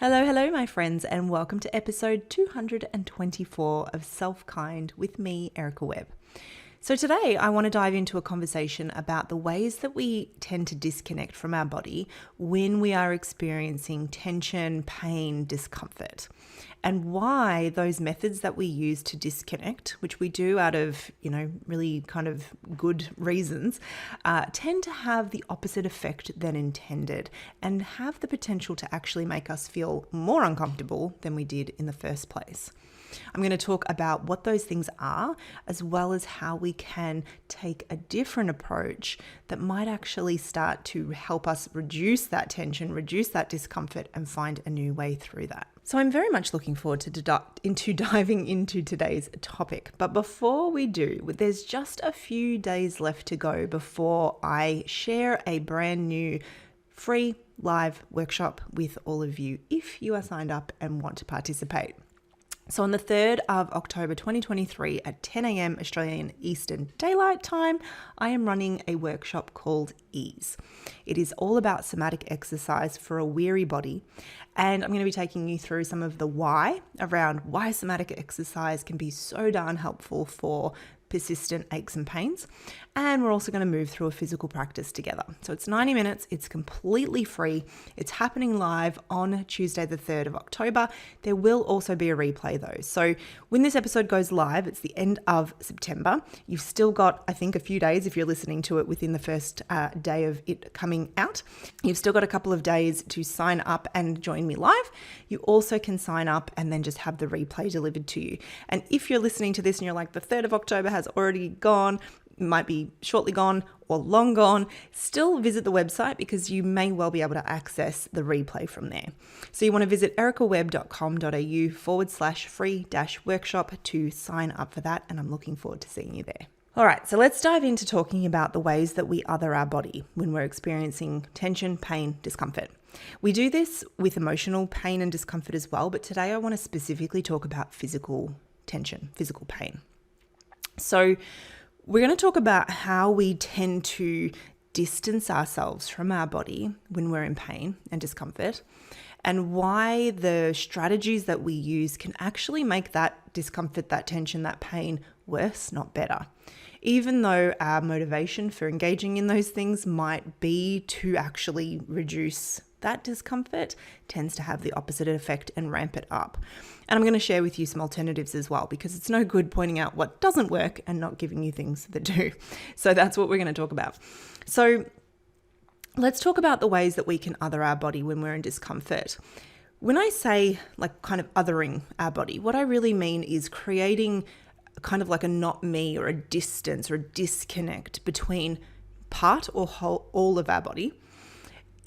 Hello, my friends, and welcome to episode 224 of SelfKind with me, Erica Webb. So today I want to dive into a conversation about the ways that we tend to disconnect from our body when we are experiencing tension, pain, discomfort, and why those methods that we use to disconnect, which we do out of, really kind of good reasons, tend to have the opposite effect than intended and have the potential to actually make us feel more uncomfortable than we did in the first place. I'm going to talk about what those things are, as well as how we can take a different approach that might actually start to help us reduce that tension, reduce that discomfort, and find a new way through that. So I'm very much looking forward to diving into today's topic. But before we do, there's just a few days left to go before I share a brand new free live workshop with all of you if you are signed up and want to participate. So on the 3rd of October 2023 at 10 a.m. Australian Eastern Daylight Time, I am running a workshop called Ease. It is all about somatic exercise for a weary body. And I'm going to be taking you through some of the why around why somatic exercise can be so darn helpful for persistent aches and pains. And we're also going to move through a physical practice together. So it's 90 minutes. It's completely free. It's happening live on Tuesday, the 3rd of October. There will also be a replay though. So when this episode goes live, it's the end of September. You've still got, I think, a few days if you're listening to it within the first day of it coming out. You've still got a couple of days to sign up and join me live. You also can sign up and then just have the replay delivered to you. And if you're listening to this and you're like, the 3rd of October has already gone, might be shortly gone or long gone, still visit the website because you may well be able to access the replay from there. So you want to visit ericawebb.com.au/free-workshop to sign up for that. And I'm looking forward to seeing you there. All right, so let's dive into talking about the ways that we other our body when we're experiencing tension, pain, discomfort. We do this with emotional pain and discomfort as well, but today I want to specifically talk about physical tension, physical pain. So we're going to talk about how we tend to distance ourselves from our body when we're in pain and discomfort, and why the strategies that we use can actually make that discomfort, that tension, that pain worse, not better. Even though our motivation for engaging in those things might be to actually reduce that discomfort, tends to have the opposite effect and ramp it up. And I'm going to share with you some alternatives as well, because it's no good pointing out what doesn't work and not giving you things that do. So that's what we're going to talk about. So let's talk about the ways that we can other our body when we're in discomfort. When I say like kind of othering our body, what I really mean is creating kind of like a not me or a distance or a disconnect between part or whole, all of our body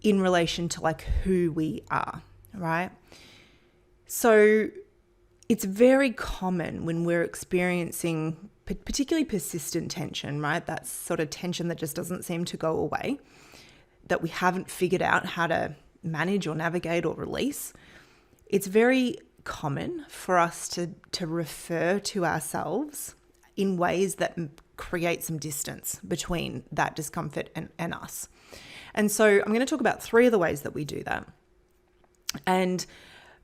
in relation to like who we are, right? So it's very common when we're experiencing particularly persistent tension, right? That sort of tension that just doesn't seem to go away, that we haven't figured out how to manage or navigate or release. It's very common for us to refer to ourselves in ways that create some distance between that discomfort and us. And so I'm going to talk about 3 of the ways that we do that. And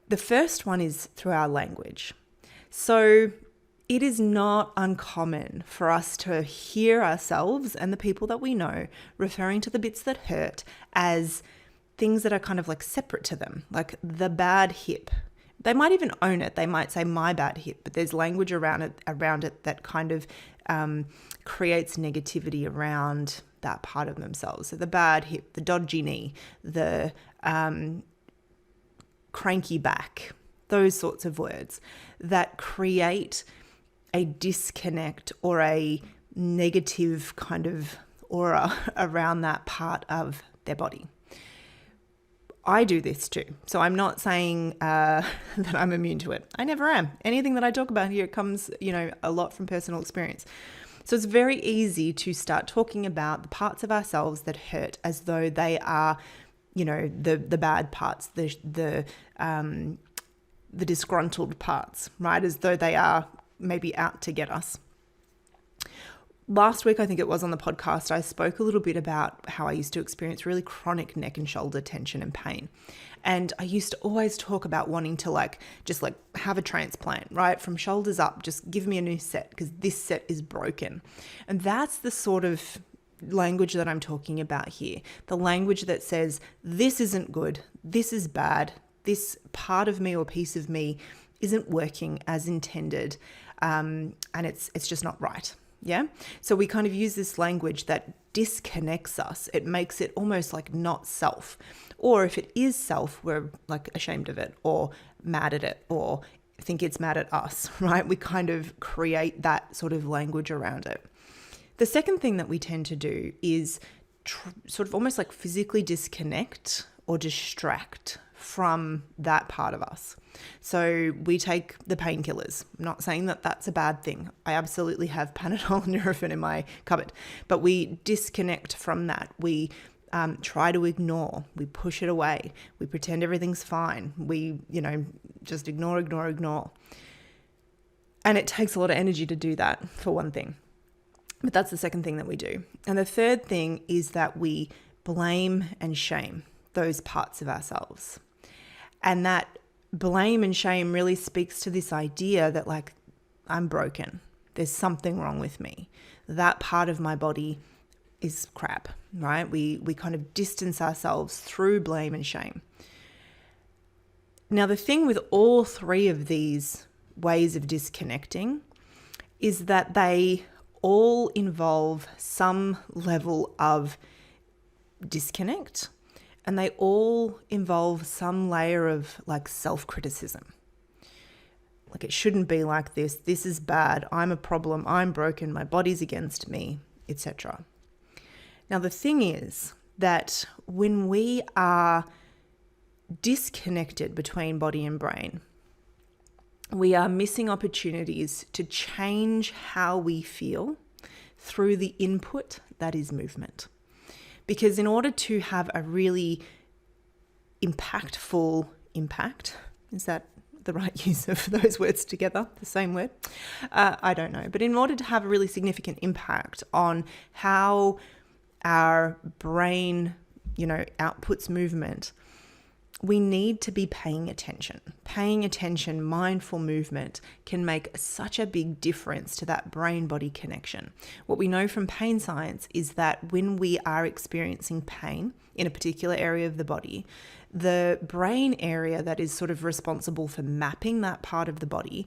the first one is through our language. So it is not uncommon for us to hear ourselves and the people that we know referring to the bits that hurt as things that are kind of like separate to them, like the bad hip. They might even own it. They might say my bad hip, but there's language around it that kind of creates negativity around that part of themselves. So the bad hip, the dodgy knee, the cranky back, those sorts of words that create a disconnect or a negative kind of aura around that part of their body. I do this too. So I'm not saying that I'm immune to it. I never am. Anything that I talk about here comes, a lot from personal experience. So it's very easy to start talking about the parts of ourselves that hurt as though they are, the bad parts, the disgruntled parts, right? As though they are maybe out to get us. Last week, I think it was on the podcast, I spoke a little bit about how I used to experience really chronic neck and shoulder tension and pain. And I used to always talk about wanting to just have a transplant, right? From shoulders up, just give me a new set because this set is broken. And that's the sort of language that I'm talking about here. The language that says, this isn't good, this is bad, this part of me or piece of me isn't working as intended, and it's just not right. Yeah. So we kind of use this language that disconnects us. It makes it almost like not self. Or if it is self, we're like ashamed of it or mad at it or think it's mad at us, right? We kind of create that sort of language around it. The second thing that we tend to do is sort of almost like physically disconnect or distract from that part of us. So we take the painkillers. I'm not saying that that's a bad thing. I absolutely have Panadol and Nurofen in my cupboard, but we disconnect from that. We try to ignore. We push it away. We pretend everything's fine. We, just ignore. And it takes a lot of energy to do that, for one thing. But that's the second thing that we do. And the third thing is that we blame and shame those parts of ourselves. And that blame and shame really speaks to this idea that I'm broken. There's something wrong with me. That part of my body is crap, right? We kind of distance ourselves through blame and shame. Now, the thing with all three of these ways of disconnecting is that they all involve some level of disconnect. And they all involve some layer of self-criticism. It shouldn't be like this. This is bad. I'm a problem. I'm broken. My body's against me, etc. Now, the thing is that when we are disconnected between body and brain, we are missing opportunities to change how we feel through the input that is movement. Because in order to have a really impactful impact, is that the right use of those words together, the same word? I don't know. But in order to have a really significant impact on how our brain, outputs movement, we need to be paying attention. Paying attention, mindful movement can make such a big difference to that brain-body connection. What we know from pain science is that when we are experiencing pain in a particular area of the body, the brain area that is sort of responsible for mapping that part of the body,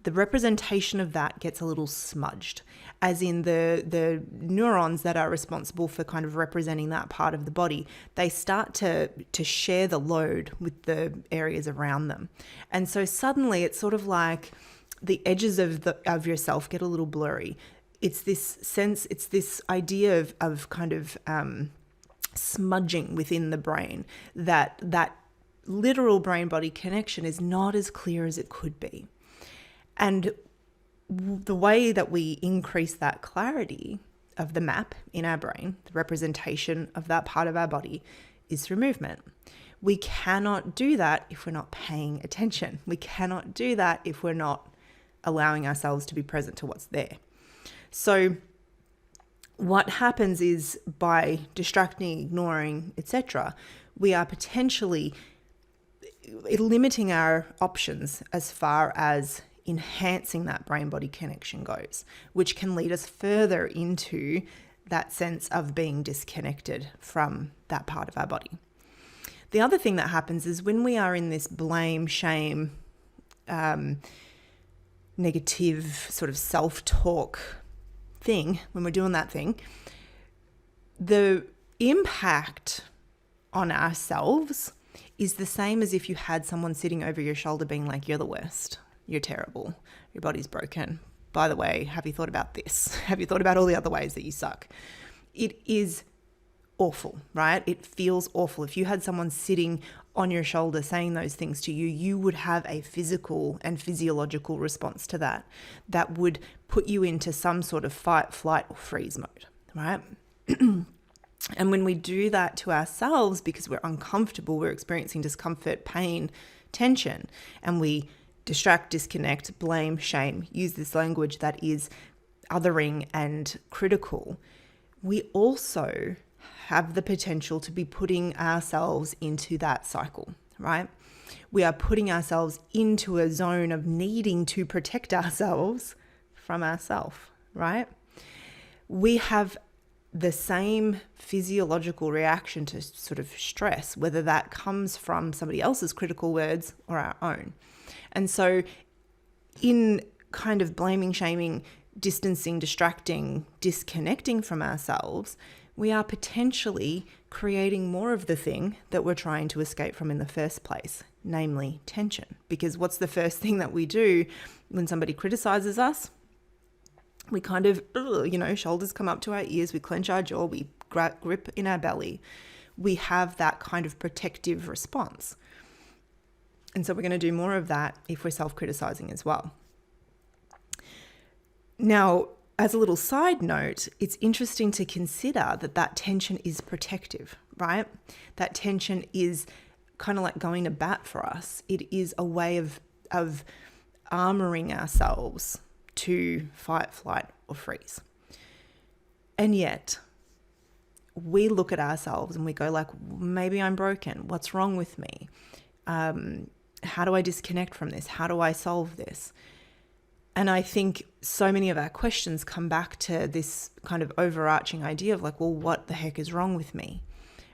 the representation of that gets a little smudged, as in the neurons that are responsible for kind of representing that part of the body, they start to share the load with the areas around them. And so suddenly it's sort of like the edges of yourself get a little blurry. It's this sense, it's this idea of kind of smudging within the brain, that literal brain-body connection is not as clear as it could be. And the way that we increase that clarity of the map in our brain, the representation of that part of our body, is through movement. We cannot do that if we're not paying attention. We cannot do that if we're not allowing ourselves to be present to what's there. So what happens is, by distracting, ignoring, etc., we are potentially limiting our options as far as enhancing that brain-body connection goes, which can lead us further into that sense of being disconnected from that part of our body. The other thing that happens is when we are in this blame, shame, negative sort of self-talk thing, when we're doing that thing, the impact on ourselves is the same as if you had someone sitting over your shoulder being like, you're the worst. You're terrible. Your body's broken. By the way, have you thought about this? Have you thought about all the other ways that you suck? It is awful, right? It feels awful. If you had someone sitting on your shoulder saying those things to you, you would have a physical and physiological response to that would put you into some sort of fight, flight, or freeze mode, right? And when we do that to ourselves because we're uncomfortable, we're experiencing discomfort, pain, tension, and we distract, disconnect, blame, shame, use this language that is othering and critical, we also have the potential to be putting ourselves into that cycle, right? We are putting ourselves into a zone of needing to protect ourselves from ourselves, right? We have the same physiological reaction to sort of stress, whether that comes from somebody else's critical words or our own. And so in kind of blaming, shaming, distancing, distracting, disconnecting from ourselves, we are potentially creating more of the thing that we're trying to escape from in the first place, namely tension. Because what's the first thing that we do when somebody criticizes us? We kind of, shoulders come up to our ears, we clench our jaw, we grip in our belly. We have that kind of protective response. And so we're going to do more of that if we're self-criticizing as well. Now, as a little side note, it's interesting to consider that tension is protective, right? That tension is kind of like going to bat for us. It is a way of armoring ourselves to fight, flight, or freeze. And yet, we look at ourselves and we go like, maybe I'm broken. What's wrong with me? How do I disconnect from this? How do I solve this? And I think so many of our questions come back to this kind of overarching idea of like, well, what the heck is wrong with me?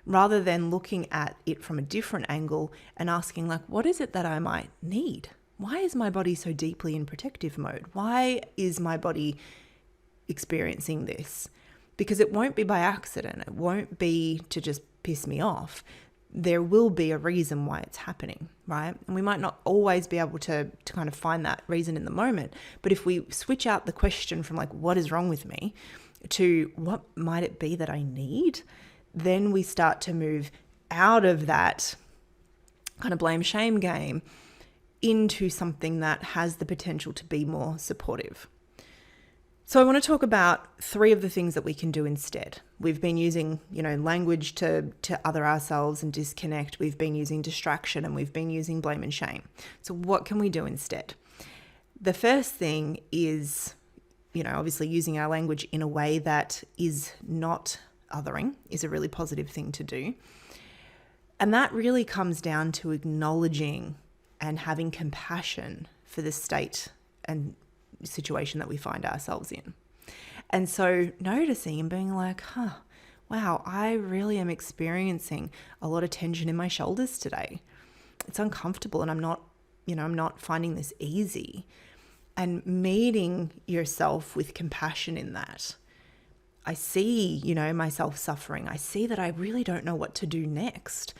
Rather than looking at it from a different angle and asking like, what is it that I might need? Why is my body so deeply in protective mode? Why is my body experiencing this? Because it won't be by accident. It won't be to just piss me off. There will be a reason why it's happening, right? And we might not always be able to kind of find that reason in the moment. But if we switch out the question from like, what is wrong with me, to what might it be that I need, then we start to move out of that kind of blame shame game into something that has the potential to be more supportive. So I want to talk about 3 of the things that we can do instead. We've been using, language to other ourselves and disconnect. We've been using distraction and we've been using blame and shame. So what can we do instead? The first thing is, obviously using our language in a way that is not othering is a really positive thing to do. And that really comes down to acknowledging and having compassion for the state and situation that we find ourselves in. And so noticing and being like, wow, I really am experiencing a lot of tension in my shoulders today. It's uncomfortable and I'm not finding this easy. And meeting yourself with compassion in that. I see, myself suffering. I see that I really don't know what to do next.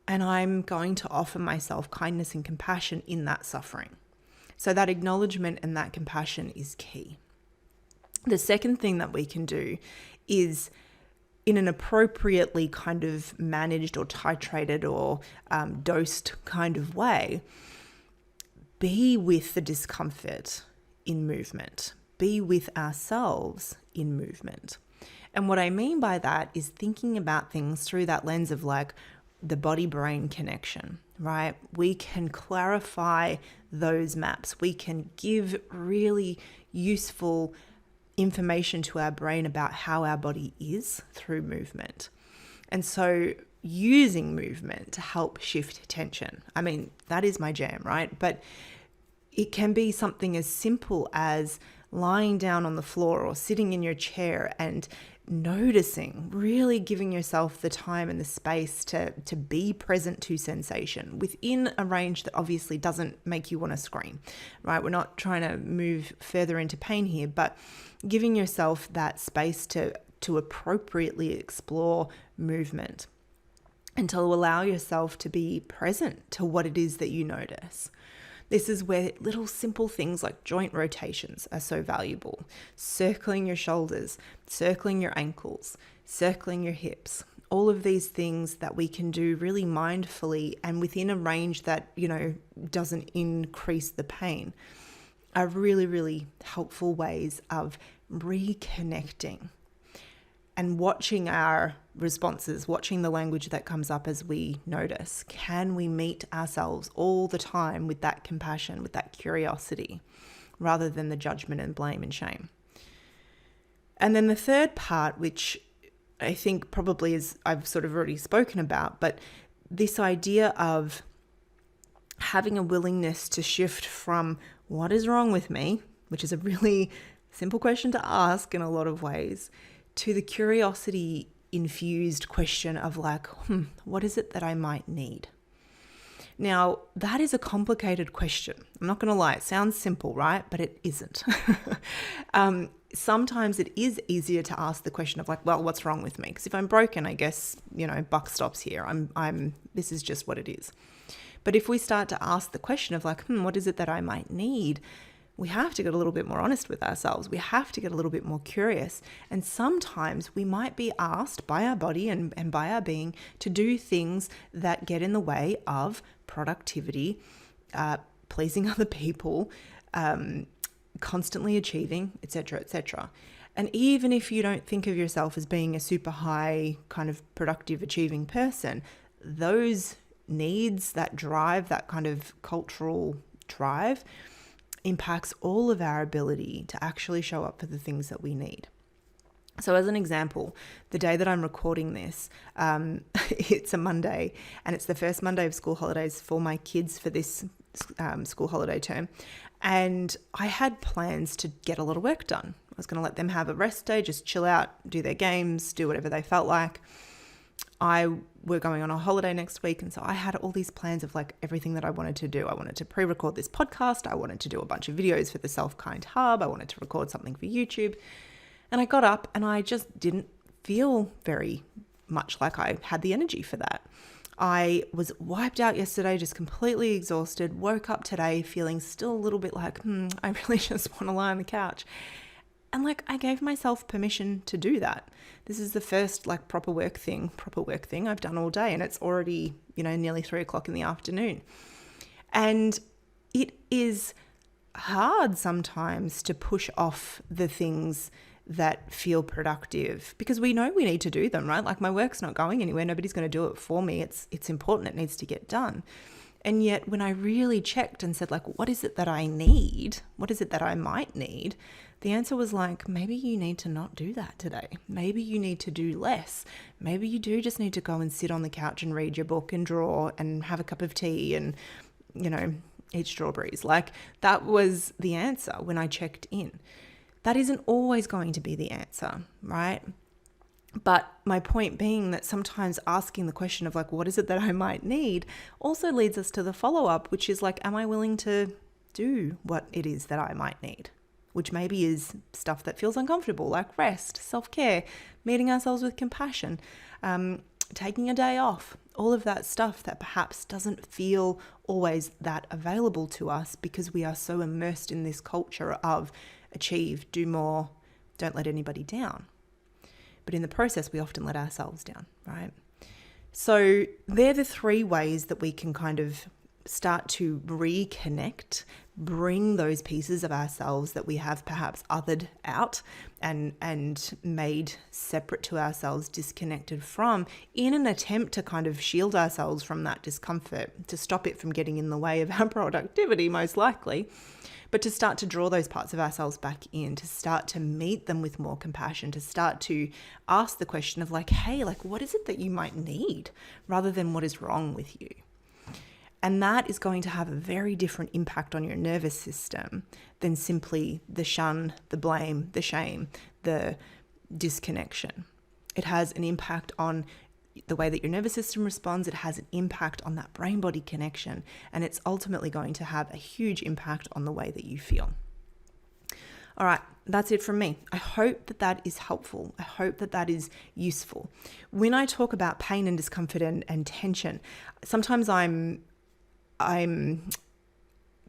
And I'm going to offer myself kindness and compassion in that suffering. So that acknowledgement and that compassion is key. The second thing that we can do is, in an appropriately kind of managed or titrated or dosed kind of way, be with the discomfort in movement. Be with ourselves in movement. And what I mean by that is thinking about things through that lens of like the body-brain connection, right? We can clarify those maps. We can give really useful information to our brain about how our body is through movement. And so using movement to help shift tension. I mean, that is my jam, right? But it can be something as simple as lying down on the floor or sitting in your chair and noticing, really giving yourself the time and the space to be present to sensation within a range that obviously doesn't make you want to scream, right? We're not trying to move further into pain here, but giving yourself that space to appropriately explore movement and to allow yourself to be present to what it is that you notice. This is where little simple things like joint rotations are so valuable. Circling your shoulders, circling your ankles, circling your hips. All of these things that we can do really mindfully and within a range that, doesn't increase the pain are really, really helpful ways of reconnecting and watching our responses, watching the language that comes up as we notice. Can we meet ourselves all the time with that compassion, with that curiosity, rather than the judgment and blame and shame? And then the third part, which I think probably is, I've sort of already spoken about, but this idea of having a willingness to shift from what is wrong with me, which is a really simple question to ask in a lot of ways, to the curiosity infused question of like, what is it that I might need? Now, that is a complicated question. I'm not going to lie. It sounds simple, right? But it isn't. Sometimes it is easier to ask the question of like, well, what's wrong with me? Because if I'm broken, I guess, buck stops here. This is just what it is. But if we start to ask the question of like, what is it that I might need? We have to get a little bit more honest with ourselves. We have to get a little bit more curious. And sometimes we might be asked by our body and by our being to do things that get in the way of productivity, pleasing other people, constantly achieving, etc., etc. And even if you don't think of yourself as being a super high kind of productive, achieving person, those needs, that drive, that kind of cultural drive impacts all of our ability to actually show up for the things that we need. So as an example, the day that I'm recording this, it's a Monday, and it's the first Monday of school holidays for my kids for this school holiday term. And I had plans to get a lot of work done. I was going to let them have a rest day, just chill out, do their games, do whatever they felt like. We're going on a holiday next week, and so I had all these plans of like everything that I wanted to do. I wanted to pre-record this podcast. I wanted to do a bunch of videos for the SelfKind Hub. I wanted to record something for YouTube. And I got up and I just didn't feel very much like I had the energy for that. I was wiped out yesterday, just completely exhausted, woke up today feeling still a little bit like, I really just want to lie on the couch. And like, I gave myself permission to do that. This is the first like proper work thing I've done all day, and it's already, nearly 3:00 in the afternoon. And it is hard sometimes to push off the things that feel productive because we know we need to do them, right? Like my work's not going anywhere. Nobody's going to do it for me. It's important. It needs to get done. And yet when I really checked and said like, what is it that I need? What is it that I might need? The answer was like, maybe you need to not do that today. Maybe you need to do less. Maybe you do just need to go and sit on the couch and read your book and draw and have a cup of tea and, eat strawberries. Like that was the answer when I checked in. That isn't always going to be the answer, right? But my point being that sometimes asking the question of like, what is it that I might need also leads us to the follow-up, which is like, am I willing to do what it is that I might need? Which maybe is stuff that feels uncomfortable, like rest, self-care, meeting ourselves with compassion, taking a day off, all of that stuff that perhaps doesn't feel always that available to us because we are so immersed in this culture of achieve, do more, don't let anybody down. But in the process, we often let ourselves down, right? So they're the three ways that we can kind of start to reconnect, bring those pieces of ourselves that we have perhaps othered out and made separate to ourselves, disconnected from, in an attempt to kind of shield ourselves from that discomfort, to stop it from getting in the way of our productivity, most likely. But to start to draw those parts of ourselves back in, to start to meet them with more compassion, to start to ask the question of like, hey, like, what is it that you might need rather than what is wrong with you? And that is going to have a very different impact on your nervous system than simply the shun, the blame, the shame, the disconnection. It has an impact on the way that your nervous system responds. It has an impact on that brain-body connection, and it's ultimately going to have a huge impact on the way that you feel. All right, that's it from me. I hope that that is helpful. I hope that that is useful. When I talk about pain and discomfort and tension, sometimes I'm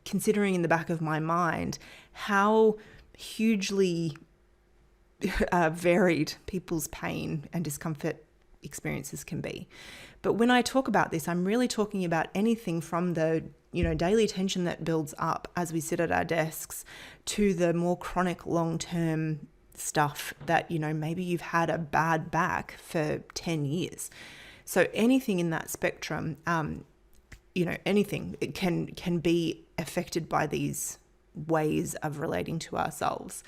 considering in the back of my mind how hugely varied people's pain and discomfort experiences can be. But when I talk about this, I'm really talking about anything from the daily tension that builds up as we sit at our desks to the more chronic long-term stuff that maybe you've had a bad back for 10 years. So anything in that spectrum, anything, it can be affected by these ways of relating to ourselves.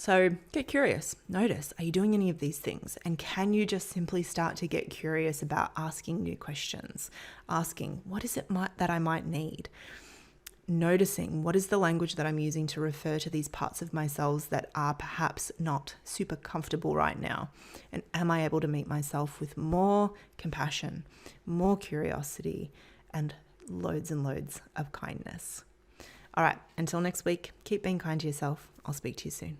So get curious, notice, are you doing any of these things? And can you just simply start to get curious about asking new questions, asking, what is it that I might need? Noticing, what is the language that I'm using to refer to these parts of myself that are perhaps not super comfortable right now? And am I able to meet myself with more compassion, more curiosity, and loads of kindness? All right, until next week, keep being kind to yourself. I'll speak to you soon.